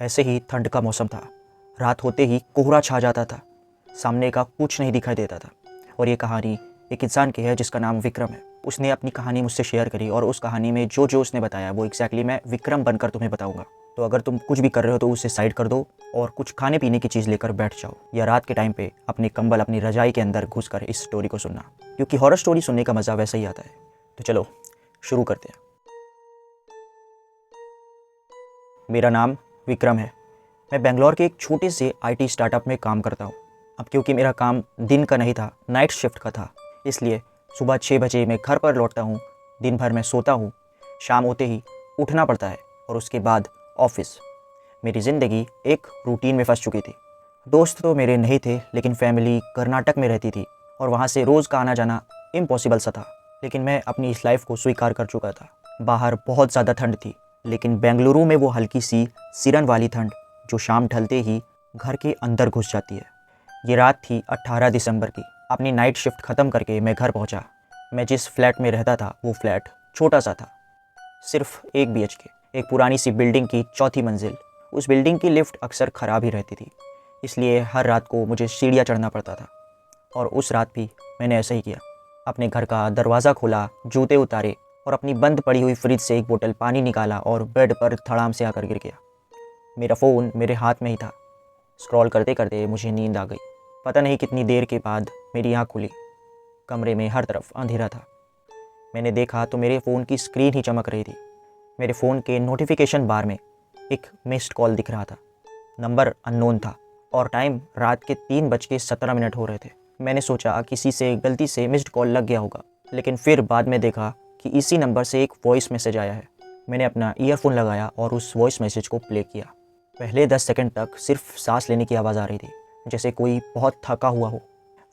ऐसे ही ठंड का मौसम था। रात होते ही कोहरा छा जाता था, सामने का कुछ नहीं दिखाई देता था। और ये कहानी एक इंसान की है जिसका नाम विक्रम है। उसने अपनी कहानी मुझसे शेयर करी और उस कहानी में जो जो उसने बताया वो एग्जैक्टली मैं विक्रम बनकर तुम्हें बताऊंगा। तो अगर तुम कुछ भी कर रहे हो तो उसे साइड कर दो और कुछ खाने पीने की चीज़ लेकर बैठ जाओ, या रात के टाइम पे अपने कंबल अपनी रजाई के अंदर घुसकर इस स्टोरी को सुनना, क्योंकि हॉरर स्टोरी सुनने का मज़ा वैसा ही आता है। तो चलो शुरू करते हैं। मेरा नाम विक्रम है। मैं बेंगलोर के एक छोटे से आईटी स्टार्टअप में काम करता हूँ। अब क्योंकि मेरा काम दिन का नहीं था, नाइट शिफ्ट का था, इसलिए सुबह 6 बजे मैं घर पर लौटता हूँ। दिन भर मैं सोता हूँ, शाम होते ही उठना पड़ता है और उसके बाद ऑफिस। मेरी ज़िंदगी एक रूटीन में फंस चुकी थी। दोस्त तो मेरे नहीं थे, लेकिन फैमिली कर्नाटक में रहती थी और वहाँ से रोज़ का आना जाना इम्पॉसिबल सा था। लेकिन मैं अपनी इस लाइफ को स्वीकार कर चुका था। बाहर बहुत ज़्यादा ठंड थी, लेकिन बेंगलुरु में वो हल्की सी सिरन वाली ठंड जो शाम ढलते ही घर के अंदर घुस जाती है। ये रात थी 18 दिसंबर की। अपनी नाइट शिफ्ट ख़त्म करके मैं घर पहुंचा। मैं जिस फ्लैट में रहता था वो फ्लैट छोटा सा था, सिर्फ 1 BHK, एक पुरानी सी बिल्डिंग की चौथी मंजिल। उस बिल्डिंग की लिफ्ट अक्सर ख़राब ही रहती थी, इसलिए हर रात को मुझे सीढ़ियाँ चढ़ना पड़ता था। और उस रात भी मैंने ऐसा ही किया। अपने घर का दरवाज़ा खोला, जूते उतारे और अपनी बंद पड़ी हुई फ्रिज से एक बोतल पानी निकाला और बेड पर धड़ाम से आकर गिर गया। मेरा फ़ोन मेरे हाथ में ही था। स्क्रॉल करते करते मुझे नींद आ गई। पता नहीं कितनी देर के बाद मेरी आँख खुली। कमरे में हर तरफ अंधेरा था। मैंने देखा तो मेरे फ़ोन की स्क्रीन ही चमक रही थी। मेरे फ़ोन के नोटिफिकेशन बार में एक मिस्ड कॉल दिख रहा था। नंबर अननोन था और टाइम रात के 3:17 हो रहे थे। मैंने सोचा किसी से गलती से मिस्ड कॉल लग गया होगा, लेकिन फिर बाद में देखा कि इसी नंबर से एक वॉइस मैसेज आया है। मैंने अपना ईयरफोन लगाया और उस वॉइस मैसेज को प्ले किया। पहले 10 सेकंड तक सिर्फ सांस लेने की आवाज़ आ रही थी, जैसे कोई बहुत थका हुआ हो।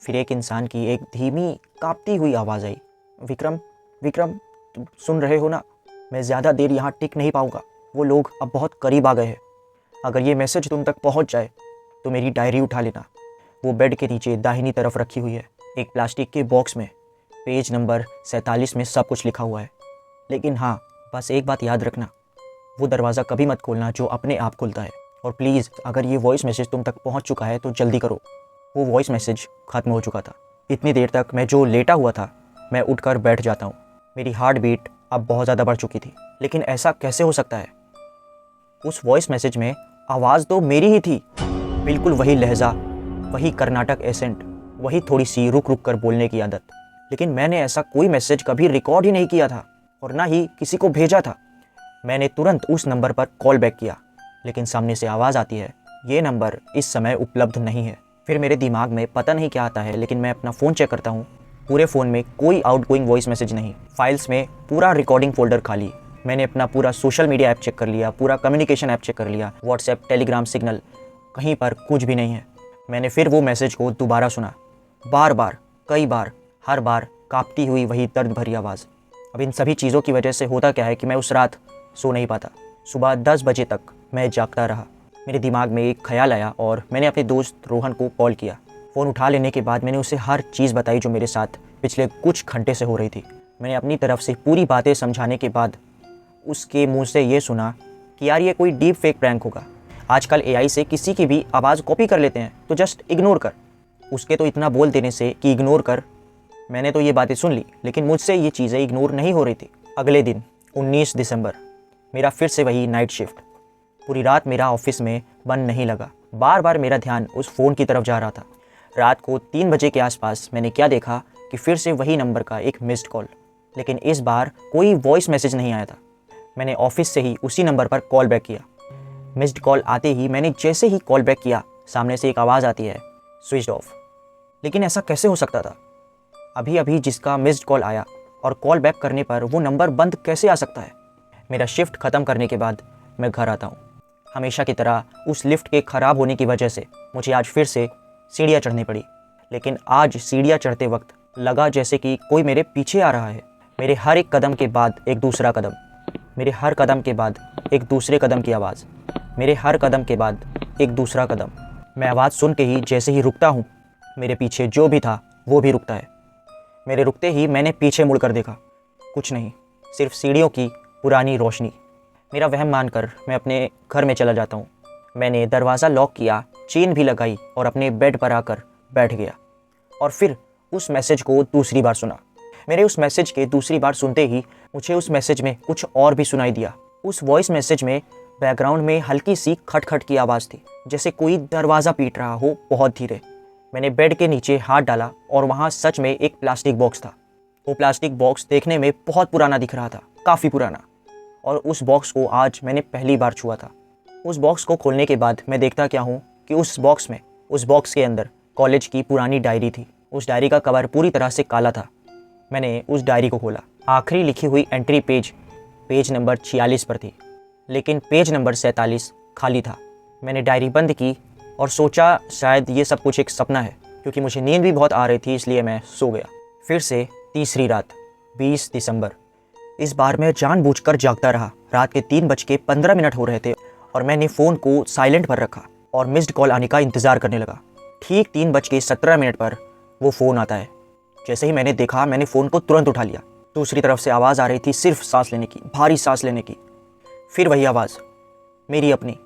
फिर एक इंसान की एक धीमी काँपती हुई आवाज़ आई, विक्रम, विक्रम, तुम सुन रहे हो ना? मैं ज़्यादा देर यहाँ टिक नहीं पाऊँगा। वो लोग अब बहुत करीब आ गए हैं। अगर ये मैसेज तुम तक पहुँच जाए तो मेरी डायरी उठा लेना। वो बेड के नीचे दाहिनी तरफ रखी हुई है। एक प्लास्टिक के बॉक्स में पेज नंबर 47 में सब कुछ लिखा हुआ है। लेकिन हाँ, बस एक बात याद रखना, वो दरवाज़ा कभी मत खोलना जो अपने आप खुलता है। और प्लीज़, अगर ये वॉइस मैसेज तुम तक पहुंच चुका है तो जल्दी करो। वो वॉइस मैसेज ख़त्म हो चुका था। इतनी देर तक मैं जो लेटा हुआ था, मैं उठकर बैठ जाता हूँ। मेरी हार्ट बीट अब बहुत ज़्यादा बढ़ चुकी थी। लेकिन ऐसा कैसे हो सकता है? उस वॉइस मैसेज में आवाज़ तो मेरी ही थी। बिल्कुल वही लहजा, वही कर्नाटक एसेंट, वही थोड़ी सी रुक रुक कर बोलने की आदत। लेकिन मैंने ऐसा कोई मैसेज कभी रिकॉर्ड ही नहीं किया था और ना ही किसी को भेजा था। मैंने तुरंत उस नंबर पर कॉल बैक किया, लेकिन सामने से आवाज़ आती है, ये नंबर इस समय उपलब्ध नहीं है। फिर मेरे दिमाग में पता नहीं क्या आता है, लेकिन मैं अपना फ़ोन चेक करता हूँ। पूरे फ़ोन में कोई आउटगोइंग वॉइस मैसेज नहीं। फाइल्स में पूरा रिकॉर्डिंग फोल्डर खाली। मैंने अपना पूरा सोशल मीडिया ऐप चेक कर लिया, पूरा कम्युनिकेशन ऐप चेक कर लिया, व्हाट्सएप, टेलीग्राम, सिग्नल, कहीं पर कुछ भी नहीं है। मैंने फिर वो मैसेज को दोबारा सुना, बार बार, कई बार, हर बार काँपती हुई वही दर्द भरी आवाज़। अब इन सभी चीज़ों की वजह से होता क्या है कि मैं उस रात सो नहीं पाता। सुबह 10 बजे तक मैं जागता रहा। मेरे दिमाग में एक ख्याल आया और मैंने अपने दोस्त रोहन को कॉल किया। फ़ोन उठा लेने के बाद मैंने उसे हर चीज़ बताई जो मेरे साथ पिछले कुछ घंटे से हो रही थी। मैंने अपनी तरफ से पूरी बातें समझाने के बाद उसके मुंह से ये सुना कि यार, ये कोई डीप फेक प्रैंक होगा। आजकल एआई से किसी की भी आवाज़ कॉपी कर लेते हैं, तो जस्ट इग्नोर कर। उसके तो इतना बोल देने से कि इग्नोर कर, मैंने तो ये बातें सुन ली, लेकिन मुझसे ये चीज़ें इग्नोर नहीं हो रही थी। अगले दिन 19 दिसंबर, मेरा फिर से वही नाइट शिफ्ट। पूरी रात मेरा ऑफिस में मन नहीं लगा। बार बार मेरा ध्यान उस फ़ोन की तरफ जा रहा था। रात को 3 बजे के आसपास मैंने क्या देखा कि फिर से वही नंबर का एक मिस्ड कॉल, लेकिन इस बार कोई वॉइस मैसेज नहीं आया था। मैंने ऑफिस से ही उसी नंबर पर कॉल बैक किया। मिस्ड कॉल आते ही मैंने जैसे ही कॉल बैक किया, सामने से एक आवाज़ आती है, स्विच ऑफ। लेकिन ऐसा कैसे हो सकता था? अभी अभी जिसका मिस्ड कॉल आया और कॉल बैक करने पर वो नंबर बंद कैसे आ सकता है? मेरा शिफ्ट ख़त्म करने के बाद मैं घर आता हूँ। हमेशा की तरह उस लिफ्ट के ख़राब होने की वजह से मुझे आज फिर से सीढ़ियाँ चढ़नी पड़ी। लेकिन आज सीढ़ियाँ चढ़ते वक्त लगा जैसे कि कोई मेरे पीछे आ रहा है। मेरे हर एक कदम के बाद एक दूसरा कदम, मेरे हर कदम के बाद एक दूसरे कदम की आवाज़, मेरे हर कदम के बाद एक दूसरा कदम। मैं आवाज़ सुन के ही जैसे ही रुकता हूँ, मेरे पीछे जो भी था वो भी रुकता है। मेरे रुकते ही मैंने पीछे मुड़कर देखा, कुछ नहीं, सिर्फ सीढ़ियों की पुरानी रोशनी। मेरा वहम मानकर मैं अपने घर में चला जाता हूँ। मैंने दरवाज़ा लॉक किया, चेन भी लगाई और अपने बेड पर आकर बैठ गया और फिर उस मैसेज को दूसरी बार सुना। मेरे उस मैसेज के दूसरी बार सुनते ही मुझे उस मैसेज में कुछ और भी सुनाई दिया। उस वॉइस मैसेज में बैकग्राउंड में हल्की सी खटखट की आवाज़ थी, जैसे कोई दरवाज़ा पीट रहा हो बहुत धीरे। मैंने बेड के नीचे हाथ डाला और वहाँ सच में एक प्लास्टिक बॉक्स था। वो प्लास्टिक बॉक्स देखने में बहुत पुराना दिख रहा था, काफ़ी पुराना, और उस बॉक्स को आज मैंने पहली बार छुआ था। उस बॉक्स को खोलने के बाद मैं देखता क्या हूँ कि उस बॉक्स के अंदर कॉलेज की पुरानी डायरी थी। उस डायरी का कवर पूरी तरह से काला था। मैंने उस डायरी को खोला। आखिरी लिखी हुई एंट्री पेज नंबर 46 पर थी, लेकिन पेज नंबर 47 खाली था। मैंने डायरी बंद की और सोचा शायद ये सब कुछ एक सपना है, क्योंकि मुझे नींद भी बहुत आ रही थी, इसलिए मैं सो गया। फिर से तीसरी रात, 20 दिसंबर। इस बार मैं जानबूझकर जागता रहा। रात के 3:15 हो रहे थे और मैंने फ़ोन को साइलेंट पर रखा और मिस्ड कॉल आने का इंतज़ार करने लगा। ठीक 3:17 पर वो फ़ोन आता है। जैसे ही मैंने देखा, मैंने फ़ोन को तुरंत उठा लिया। दूसरी तरफ से आवाज़ आ रही थी, सिर्फ सांस लेने की, भारी सांस लेने की। फिर वही आवाज़, मेरी अपनी,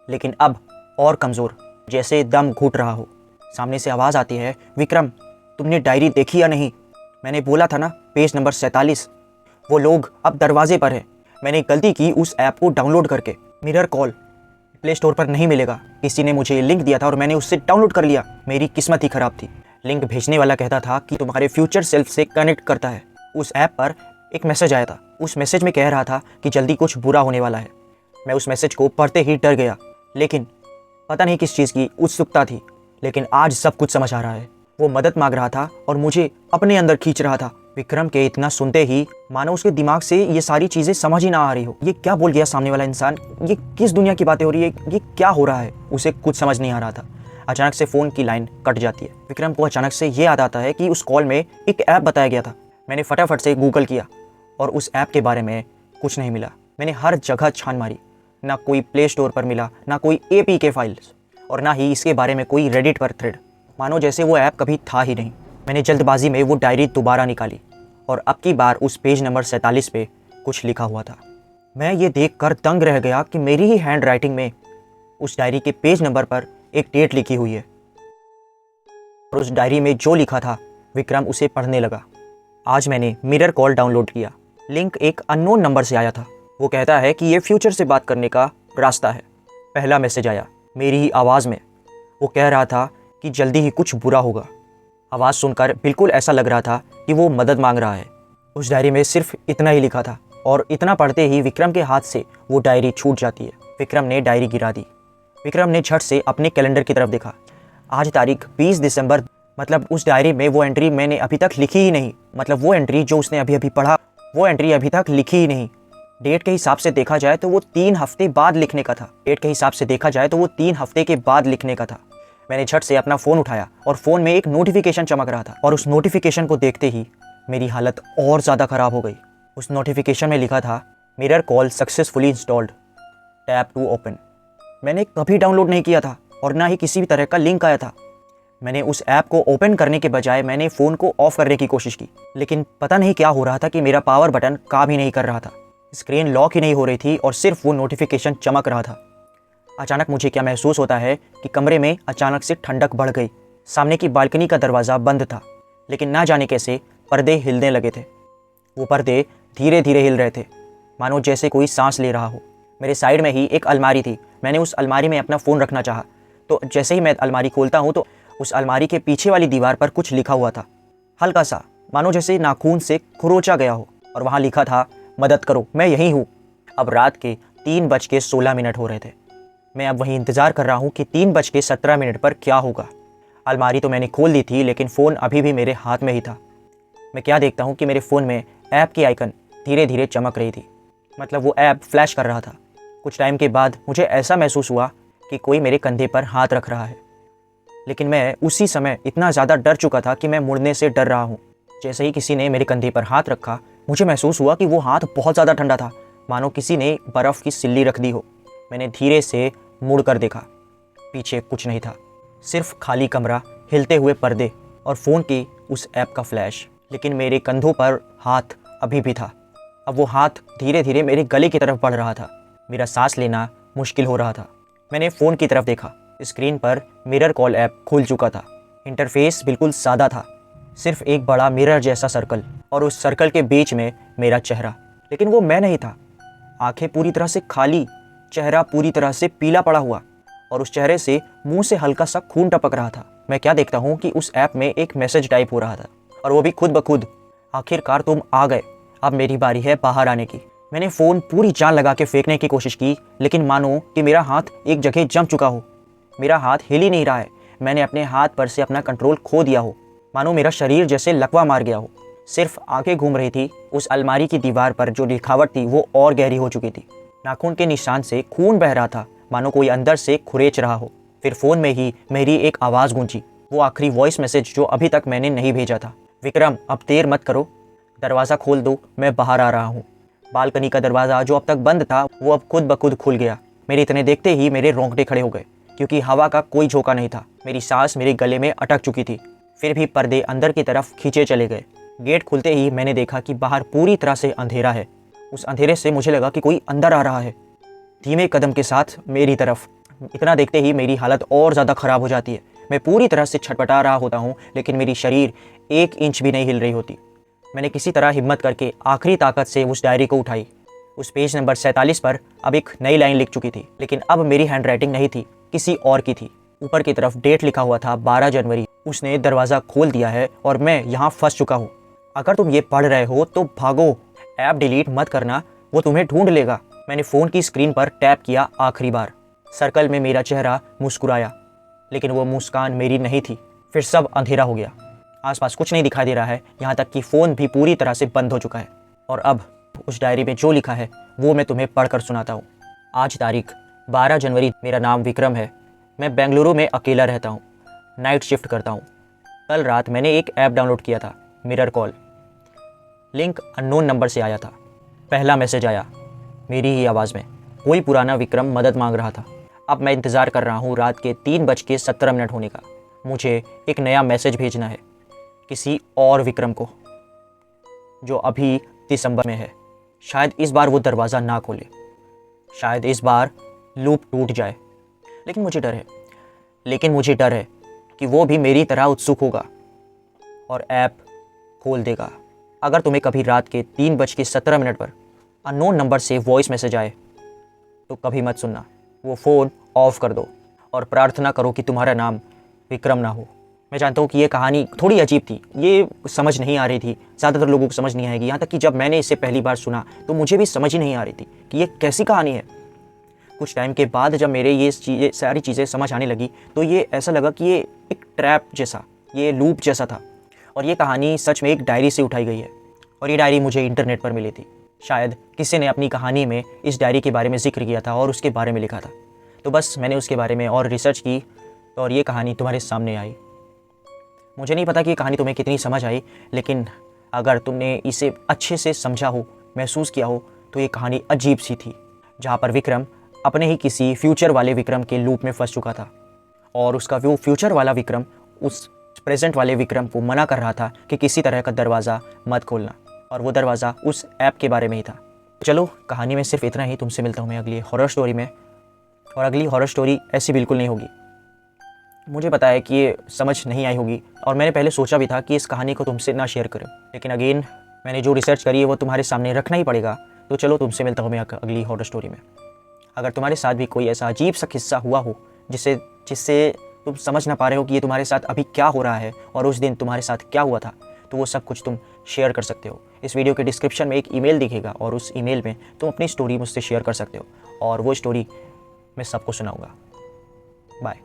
लेकिन अब और कमज़ोर, जैसे दम घुट रहा हो। सामने से आवाज़ आती है, विक्रम तुमने डायरी देखी या नहीं? मैंने बोला था ना, पेज नंबर 47। वो लोग अब दरवाजे पर हैं। मैंने गलती की उस ऐप को डाउनलोड करके। मिरर कॉल प्ले स्टोर पर नहीं मिलेगा। किसी ने मुझे लिंक दिया था और मैंने उससे डाउनलोड कर लिया। मेरी किस्मत ही खराब थी। लिंक भेजने वाला कहता था कि तुम्हारे फ्यूचर सेल्फ से कनेक्ट करता है। उस ऐप पर एक मैसेज आया था। उस मैसेज में कह रहा था कि जल्दी कुछ बुरा होने वाला है। मैं उस मैसेज को पढ़ते ही डर गया, लेकिन पता नहीं किस चीज़ की उत्सुकता थी। लेकिन आज सब कुछ समझ आ रहा है। वो मदद मांग रहा था और मुझे अपने अंदर खींच रहा था। विक्रम के इतना सुनते ही मानो उसके दिमाग से ये सारी चीज़ें समझ ही ना आ रही हो। ये क्या बोल गया सामने वाला इंसान? ये किस दुनिया की बातें हो रही है? ये क्या हो रहा है? उसे कुछ समझ नहीं आ रहा था। अचानक से फ़ोन की लाइन कट जाती है। विक्रम को अचानक से ये याद आता है कि उस कॉल में एक ऐप बताया गया था। मैंने फटाफट से गूगल किया और उस ऐप के बारे में कुछ नहीं मिला। मैंने हर जगह छान मारी, ना कोई प्ले स्टोर पर मिला, ना कोई APK फाइल्स, और ना ही इसके बारे में कोई रेडिट पर थ्रेड। मानो जैसे वो ऐप कभी था ही नहीं। मैंने जल्दबाजी में वो डायरी दोबारा निकाली और अब की बार उस पेज नंबर 47 पे कुछ लिखा हुआ था। मैं ये देखकर दंग रह गया कि मेरी ही हैंड राइटिंग में उस डायरी के पेज नंबर पर एक डेट लिखी हुई है और उस डायरी में जो लिखा था, विक्रम उसे पढ़ने लगा। आज मैंने मिरर कॉल डाउनलोड किया। लिंक एक अननोन नंबर से आया था। वो कहता है कि ये फ्यूचर से बात करने का रास्ता है। पहला मैसेज आया मेरी ही आवाज़ में। वो कह रहा था कि जल्दी ही कुछ बुरा होगा। आवाज़ सुनकर बिल्कुल ऐसा लग रहा था कि वो मदद मांग रहा है। उस डायरी में सिर्फ इतना ही लिखा था और इतना पढ़ते ही विक्रम के हाथ से वो डायरी छूट जाती है। विक्रम ने डायरी गिरा दी। विक्रम ने झट से अपने कैलेंडर की तरफ देखा। आज तारीख 20 दिसंबर, मतलब उस डायरी में वो एंट्री मैंने अभी तक लिखी ही नहीं। मतलब वो एंट्री जो उसने अभी अभी पढ़ा, वो एंट्री अभी तक लिखी ही नहीं। डेट के हिसाब से देखा जाए तो वो 3 हफ्ते बाद लिखने का था। डेट के हिसाब से देखा जाए तो वो 3 हफ्ते के बाद लिखने का था। मैंने झट से अपना फ़ोन उठाया और फ़ोन में एक नोटिफिकेशन चमक रहा था और उस नोटिफिकेशन को देखते ही मेरी हालत और ज़्यादा ख़राब हो गई। उस नोटिफिकेशन में लिखा था mirror call successfully installed, tap to open. मैंने कभी डाउनलोड नहीं किया था और ना ही किसी भी तरह का लिंक आया था। मैंने उस ऐप को ओपन करने के बजाय मैंने फ़ोन को ऑफ करने की कोशिश की, लेकिन पता नहीं क्या हो रहा था कि मेरा पावर बटन काम ही नहीं कर रहा था। स्क्रीन लॉक ही नहीं हो रही थी और सिर्फ वो नोटिफिकेशन चमक रहा था। अचानक मुझे क्या महसूस होता है कि कमरे में अचानक से ठंडक बढ़ गई। सामने की बालकनी का दरवाज़ा बंद था, लेकिन ना जाने कैसे पर्दे हिलने लगे थे। वो पर्दे धीरे धीरे हिल रहे थे, मानो जैसे कोई सांस ले रहा हो। मेरे साइड में ही एक अलमारी थी। मैंने उस अलमारी में अपना फ़ोन रखना चाहा, तो जैसे ही मैं अलमारी खोलता हूँ तो उस अलमारी के पीछे वाली दीवार पर कुछ लिखा हुआ था, हल्का सा, मानो जैसे नाखून से खरोचा गया हो, और वहाँ लिखा था मदद करो, मैं यहीं हूँ। अब रात के 3:16 हो रहे थे। मैं अब वहीं इंतज़ार कर रहा हूँ कि 3:17 पर क्या होगा। अलमारी तो मैंने खोल दी थी, लेकिन फ़ोन अभी भी मेरे हाथ में ही था। मैं क्या देखता हूँ कि मेरे फ़ोन में ऐप की आइकन धीरे धीरे चमक रही थी। मतलब वो ऐप फ्लैश कर रहा था। कुछ टाइम के बाद मुझे ऐसा महसूस हुआ कि कोई मेरे कंधे पर हाथ रख रहा है, लेकिन मैं उसी समय इतना ज़्यादा डर चुका था कि मैं मुड़ने से डर रहा हूँ। जैसे ही किसी ने मेरे कंधे पर हाथ रखा, मुझे महसूस हुआ कि वो हाथ बहुत ज़्यादा ठंडा था, मानो किसी ने बर्फ़ की सिल्ली रख दी हो। मैंने धीरे से मुड़ कर देखा। पीछे कुछ नहीं था, सिर्फ खाली कमरा, हिलते हुए पर्दे और फ़ोन की उस ऐप का फ्लैश। लेकिन मेरे कंधों पर हाथ अभी भी था। अब वो हाथ धीरे धीरे मेरे गले की तरफ बढ़ रहा था। मेरा सांस लेना मुश्किल हो रहा था। मैंने फ़ोन की तरफ देखा। स्क्रीन पर मिरर कॉल ऐप खुल चुका था। इंटरफेस बिल्कुल सादा था, सिर्फ एक बड़ा मिरर जैसा सर्कल और उस सर्कल के बीच में मेरा चेहरा। लेकिन वो मैं नहीं था। आंखें पूरी तरह से खाली, चेहरा पूरी तरह से पीला पड़ा हुआ और उस चेहरे से मुंह से हल्का सा खून टपक रहा था। मैं क्या देखता हूँ कि उस ऐप में एक मैसेज टाइप हो रहा था और वो भी खुद ब खुद, आखिरकार तुम आ गए, अब मेरी बारी है बाहर आने की। मैंने फ़ोन पूरी जान लगा के फेंकने की कोशिश की, लेकिन मानो कि मेरा हाथ एक जगह जम चुका हो। मेरा हाथ हिल ही नहीं रहा है। मैंने अपने हाथ पर से अपना कंट्रोल खो दिया हो, मानो मेरा शरीर जैसे लकवा मार गया हो। सिर्फ आंखें घूम रही थी। उस अलमारी की दीवार पर जो लिखावट थी वो और गहरी हो चुकी थी। नाखून के निशान से खून बह रहा था, मानो कोई अंदर से खुरेच रहा हो। फिर फ़ोन में ही मेरी एक आवाज़ गूंजी, वो आखिरी वॉइस मैसेज जो अभी तक मैंने नहीं भेजा था। विक्रम, अब देर मत करो, दरवाज़ा खोल दो, मैं बाहर आ रहा हूँ। बालकनी का दरवाज़ा जो अब तक बंद था वो अब खुद ब खुद खुल गया। मेरे इतने देखते ही मेरे रोंगटे खड़े हो गए, क्योंकि हवा का कोई झोंका नहीं था। मेरी सांस मेरे गले में अटक चुकी थी। फिर भी पर्दे अंदर की तरफ खींचे चले गए। गेट खुलते ही मैंने देखा कि बाहर पूरी तरह से अंधेरा है। उस अंधेरे से मुझे लगा कि कोई अंदर आ रहा है, धीमे कदम के साथ मेरी तरफ। इतना देखते ही मेरी हालत और ज़्यादा ख़राब हो जाती है। मैं पूरी तरह से छटपटा रहा होता हूँ, लेकिन मेरी शरीर 1 इंच भी नहीं हिल रही होती। मैंने किसी तरह हिम्मत करके आखिरी ताकत से उस डायरी को उठाई। उस पेज नंबर 47 पर अब एक नई लाइन लिख चुकी थी, लेकिन अब मेरी हैंडराइटिंग नहीं थी, किसी और की थी। ऊपर की तरफ डेट लिखा हुआ था 12 जनवरी। उसने दरवाज़ा खोल दिया है और मैं यहाँ फंस चुका हूँ। अगर तुम ये पढ़ रहे हो तो भागो, ऐप डिलीट मत करना, वो तुम्हें ढूंढ लेगा। मैंने फ़ोन की स्क्रीन पर टैप किया आखिरी बार। सर्कल में मेरा चेहरा मुस्कुराया, लेकिन वो मुस्कान मेरी नहीं थी। फिर सब अंधेरा हो गया। आसपास कुछ नहीं दिखाई दे रहा है, यहाँ तक कि फ़ोन भी पूरी तरह से बंद हो चुका है। और अब उस डायरी में जो लिखा है वो मैं तुम्हें पढ़कर सुनाता हूँ। आज तारीख 12 जनवरी। मेरा नाम विक्रम है। मैं बेंगलुरु में अकेला रहता हूँ, नाइट शिफ्ट करता हूँ। कल रात मैंने एक ऐप डाउनलोड किया था, mirror call. Link unknown number से आया था। पहला मैसेज आया मेरी ही आवाज़ में। कोई पुराना विक्रम मदद मांग रहा था। अब मैं इंतज़ार कर रहा हूँ रात के 3:17 होने का। मुझे एक नया मैसेज भेजना है, किसी और विक्रम को, जो अभी दिसंबर में है। शायद इस बार वो दरवाज़ा ना खोले, शायद इस बार लूप टूट जाए। लेकिन मुझे डर है कि वो भी मेरी तरह उत्सुक होगा और ऐप खोल देगा। अगर तुम्हें कभी रात के 3:17 पर अननोन नंबर से वॉइस मैसेज आए तो कभी मत सुनना। वो फ़ोन ऑफ कर दो और प्रार्थना करो कि तुम्हारा नाम विक्रम ना हो। मैं जानता हूँ कि ये कहानी थोड़ी अजीब थी, ये समझ नहीं आ रही थी, ज़्यादातर लोगों को समझ नहीं आएगी। यहाँ तक कि जब मैंने इसे पहली बार सुना तो मुझे भी समझ ही नहीं आ रही थी कि ये कैसी कहानी है। कुछ टाइम के बाद जब मेरे ये सारी चीज़ें समझ आने लगी तो ये ऐसा लगा कि ये एक ट्रैप जैसा, ये लूप जैसा था। और ये कहानी सच में एक डायरी से उठाई गई है और ये डायरी मुझे इंटरनेट पर मिली थी। शायद किसी ने अपनी कहानी में इस डायरी के बारे में जिक्र किया था और उसके बारे में लिखा था। तो बस मैंने उसके बारे में और रिसर्च की और ये कहानी तुम्हारे सामने आई। मुझे नहीं पता कि ये कहानी तुम्हें कितनी समझ आई, लेकिन अगर तुमने इसे अच्छे से समझा हो, महसूस किया हो, तो ये कहानी अजीब सी थी, जहाँ पर विक्रम अपने ही किसी फ्यूचर वाले विक्रम के लूप में फंस चुका था और उसका वो फ्यूचर वाला विक्रम उस प्रेजेंट वाले विक्रम को मना कर रहा था कि किसी तरह का दरवाज़ा मत खोलना, और वो दरवाज़ा उस ऐप के बारे में ही था। चलो, कहानी में सिर्फ इतना ही। तुमसे मिलता हूँ मैं अगली हॉरर स्टोरी में, और अगली हॉरर स्टोरी ऐसी बिल्कुल नहीं होगी। मुझे पता है कि ये समझ नहीं आई होगी और मैंने पहले सोचा भी था कि इस कहानी को तुमसे ना शेयर करूं, लेकिन अगेन मैंने जो रिसर्च करी है वो तुम्हारे सामने रखना ही पड़ेगा। तो चलो, तुमसे मिलता हूँ मैं अगली हॉरर स्टोरी में। अगर तुम्हारे साथ भी कोई ऐसा अजीब सा किस्सा हुआ हो जिससे तुम समझ ना पा रहे हो कि ये तुम्हारे साथ अभी क्या हो रहा है और उस दिन तुम्हारे साथ क्या हुआ था, तो वो सब कुछ तुम शेयर कर सकते हो। इस वीडियो के डिस्क्रिप्शन में एक ईमेल दिखेगा और उस ईमेल में तुम अपनी स्टोरी मुझसे शेयर कर सकते हो और वो स्टोरी मैं सबको सुनाऊंगा। बाय।